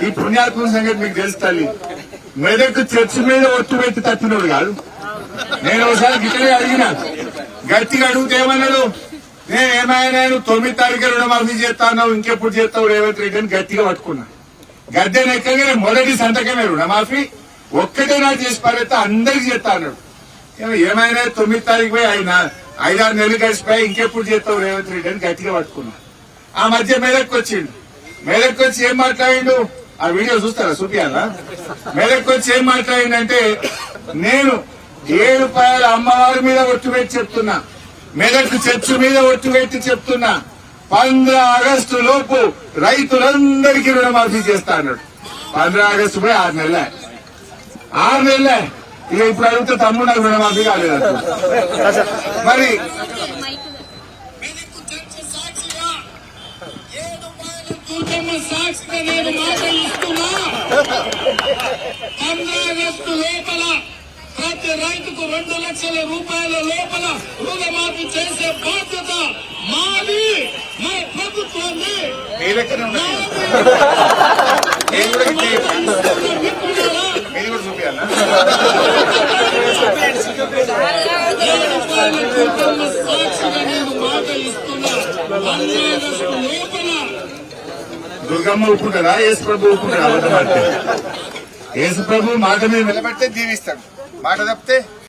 ఈ పుణ్యాత్మ సంగతి మీకు తెలుసు తల్లి. మెదక్ చర్చి మీద ఒట్టు పెట్టి తప్పినోడు కాదు. నేను ఒకసారి గిట్టనే అడిగిన, గట్టిగా అడిగితే ఏమన్నాడు, నేను ఏమైనా 9 తారీఖు రుణమాఫీ చేస్తాను, ఇంకెప్పుడు చేస్తావు రేవంత్ రెడ్డి అని గట్టిగా పట్టుకున్నా. గద్దెను ఎక్కగానే మొదటి సంతకమే రుణమాఫీ ఒక్కటే నా చేసి పారేస్తే అందరికి చేస్తా అన్నాడు. ఏమైనా 9 తారీఖు పోయి 5-6 నెలలు గడిచిపోయి ఇంకెప్పుడు చేస్తావు రేవంత్ రెడ్డి అని గట్టిగా పట్టుకున్నా. ఆ మధ్య మెదక్ వచ్చిండు. మెదక్ వచ్చి ఏం మాట్లాడిండు, ఆ వీడియో చూస్తారా, చూపియాలా? మెదక్ వచ్చి ఏం మాట్లాడిండంటే, నేను 7 రూపాయల అమ్మవారి మీద ఒట్టు పెట్టి చెప్తున్నా, మెదక్ చర్చి మీద ఒట్టు పెట్టి చెప్తున్నా, 15 ఆగస్టు లోపు రైతులందరికీ రుణమాఫీ చేస్తా అన్నాడు. 15 ఆగస్టు పోయి 6 నెలలే. ఇక ఇప్పుడు అడిగితే తమ్ముడు నాకు రుణమాఫీ కాలేదు. మరి సాక్షిగా నేను మాట ఇస్తున్నా, 15 ఆగస్టు లోపల ప్రతి రైతుకు 2 లక్షల రూపాయల లోపల రుణమాఫీ చేసే బాధ్యత మాది, మన ప్రభుత్వాన్ని. చూపియాలా? సాక్షిగా నేను మాట ఇస్తున్నా, 15 ఆగస్టు లోపల. దుర్గమ్మ ఒప్పుకుంటారా? యేసు ప్రభు ఒప్పుకుంటారా? అబద్ధం అంటే యేసు ప్రభు మాట మీద నిలబడితే దీవిస్తాడు, మాట తప్పితే